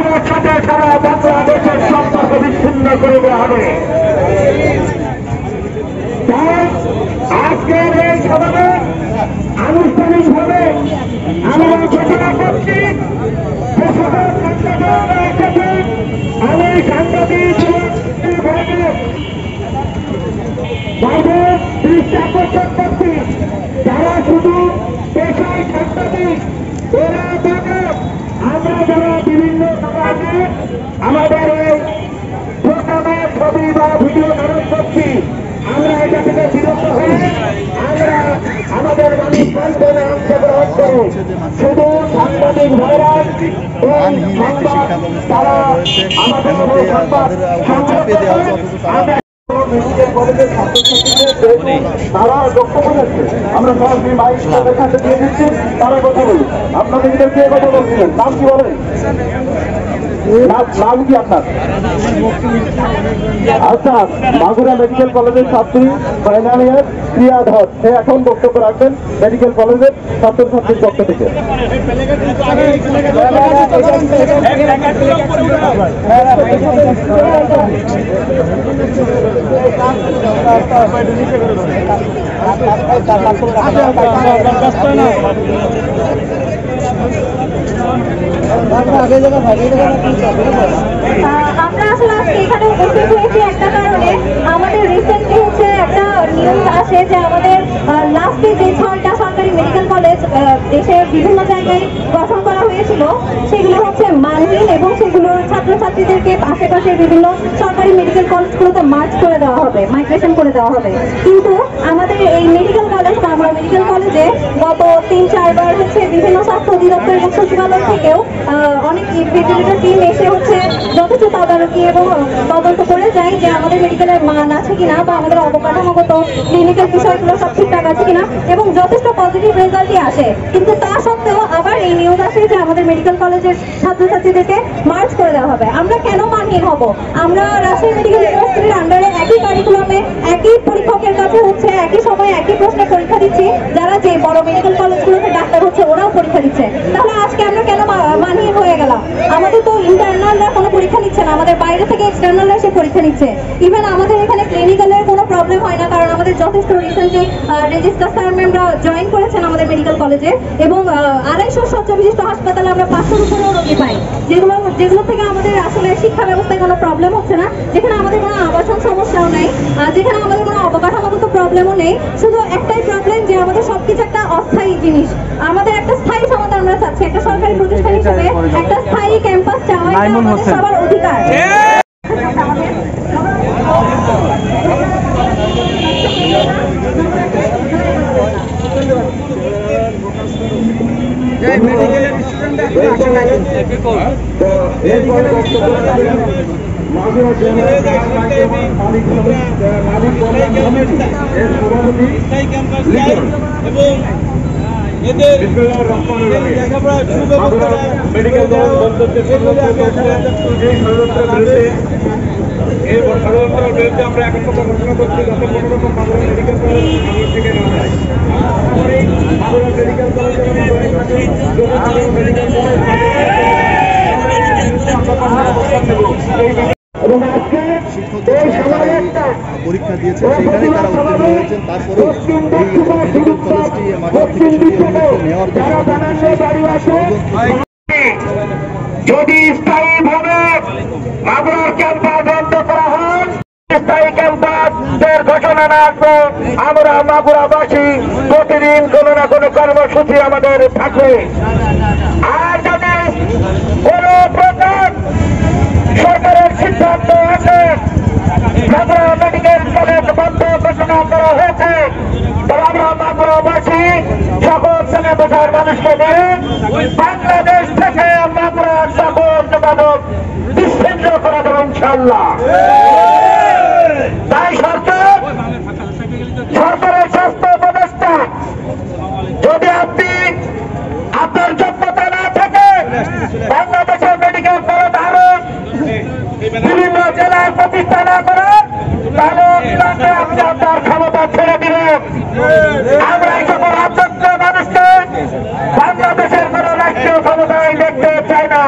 আপনার সাথে সারা বাংলাদেশের সম্পর্ক বিচ্ছিন্ন করে দেওয়া হবে। আজকের এই সভায় আনুষ্ঠানিকভাবে আমরা ঘোষণা করছি আমি সাংবাদিক দৃষ্টি আকর্ষণ করছি, যারা শুধু পেশায় সাংবাদিক এরা থাকে, আমরা যারা বিভিন্ন সমাজে আমাদের এই প্রোগ্রামের ছবি বা ভিডিও ধারণ করছি, আমরা এটা থেকে বিরত হয়ে আমরা আমাদের মানুষ মঞ্চনে অংশগ্রহণ করি। শুধু সাংবাদিক ভাইরাস তারা আমাদের তারা বক্তব্য দিচ্ছে, আমরা সরাসরি মাইক কাছে দিয়ে দিচ্ছি, তারা কথা বলুন। আপনাদের কে কথা বলছিলেন, নাম কি বলেন? নাম কি আপনার? আচ্ছা, মাগুরা মেডিকেল কলেজের ছাত্রী ফাইনাল ইয়ার প্রিয়া ধর, সে এখন বক্তব্য রাখবেন মেডিকেল কলেজের ছাত্রছাত্রীর পক্ষ থেকে। আমরা আসলে আজকে এখানে উপস্থিত হয়েছি একটা কারণে, আমাদের রিসেন্টলি হচ্ছে একটা নিউজ আসে যে আমাদের লাস্টে যে 6টা সরকারি মেডিকেল কলেজ দেশের বিভিন্ন জায়গায় গঠন করা হয়েছিল সেগুলো হচ্ছে মানহীন এবং সেগুলোর ছাত্রছাত্রীদেরকে আশেপাশে বিভিন্ন সরকারি মেডিকেল কলেজগুলোতে মার্চ করে দেওয়া হবে, মাইগ্রেশন করে দেওয়া হবে। কিন্তু আমাদের এই মেডিকেল কলেজ আমরা মেডিকেল কলেজে গত 3-4 বার হচ্ছে বিভিন্ন স্বাস্থ্য অধিদপ্তর এবং সচিবালয় থেকেও অনেক ইনভেস্টিগেটর টিম এসে হচ্ছে যথেষ্ট তদারকি এবং তদন্ত করে যায় যে আমাদের মেডিকেলের মান আছে কিনা বা আমাদের অবকাঠামোগত ক্লিনিক্যাল বিষয়গুলো সব ঠিকঠাক আছে কিনা, এবং যথেষ্ট পজিটিভ রেজাল্টই আসে। কিন্তু তা সত্ত্বেও আবার এই নিউজ আসে যে আমাদের মেডিকেল কলেজের ছাত্রছাত্রীদেরকে মার্চ করে দেওয়া হবে। আমরা কেন মানহীন হব? আমরা রাজশাহী মেডিকেল ইউনিভার্সিটির আন্ডারে একই কারিকুলামে একই পরীক্ষকের কাছে হচ্ছে একই সময় একই প্রশ্নে পরীক্ষা দিচ্ছি, যারা যে বড় মেডিকেল কলেজগুলোতে ডাক্তার হচ্ছে ওরাও পরীক্ষা দিচ্ছে। তাহলে আজকে আমরা কেন মানহীন হয়ে গেলাম? আমাদের তো ইন্টারনালরা কোনো পরীক্ষা নিচ্ছে না, আমাদের বাইরে থেকে এক্সটার্নালরা এসে পরীক্ষা নিচ্ছে। ইভেন আমাদের এখানে ক্লিনিক্যালের কোনো প্রবলেম হয় না, কারণ আমাদের যথেষ্ট রিসেন্টলি রেজিস্ট্রার স্যার ম্যামরা জয়েন করেছেন আমাদের মেডিকেল কলেজে, এবং 250 শয্যা বিশিষ্ট হাসপাতালে আমরা 500-র উপরেও রোগী পাই, যেগুলো থেকে আমাদের আসলে শিক্ষা ব্যবস্থায় কোনো প্রবলেম হচ্ছে না, যেখানে আমাদের কোনো আবাসন সমস্যাও নেই, যেখানে আমাদের কোনো অবকাঠামোগত প্রবলেমও নেই। শুধু একটাই প্রবলেম যে আমাদের সবকিছু একটা অস্থায়ী জিনিস, আমাদের একটা স্থায়ী সমাধান আমরা চাচ্ছি। একটা সরকারি প্রতিষ্ঠান হিসেবে একটা স্থায়ী ক্যাম্পাস চাওয়া আমাদের সবার অধিকার। আমরা এখন ঘোষণা করছি গত 15 মেডিকেল কলেজ থেকে মেডিকেল কলেজ এবং আজকে পরীক্ষা দিয়েছেন সেখানে তারা উত্তীর্ণ হয়েছেন। তারপরেও এই মেডিকেল কলেজটি মাগুরা থেকে নেওয়ার যদি স্থায়ীভাবে মাগুরার ক্যাম্পাস বন্ধ করা হয়, স্থায়ী ক্যাম্পাসের ঘোষণা না আসবে, আমরা মাগুরাবাসী প্রতিদিন কোনো না কোনো কর্মসূচি আমাদের থাকবে। আর যদি কোন প্রকার সরকারের সিদ্ধান্ত আছে মাগুরা মেডিকেল কলেজ বন্ধ ঘোষণা করা হয়েছে, তবে আমরা মাগুরাবাসী সকল শ্রেণী পেশার মানুষকে নিয়ে বাংলাদেশ থেকে মাগুরার সকল যোগাযোগ বিচ্ছিন্ন করা যাবে ইনশাআল্লাহ। তাই সরকারের স্বাস্থ্য উপদেষ্টা, যদি আপনি আপনার যোগ্যতা না থাকে বাংলাদেশের মেডিকেল কলেজ আরো বিভিন্ন জেলায় প্রতিষ্ঠা না করেন, তাহলে আপনি আপনার ক্ষমতা ছেড়ে দিবেন। আমরা এই সকল অযোগ্য মানুষকে বাংলাদেশের কোন রাষ্ট্রীয় ক্ষমতায় দেখতে চাই না।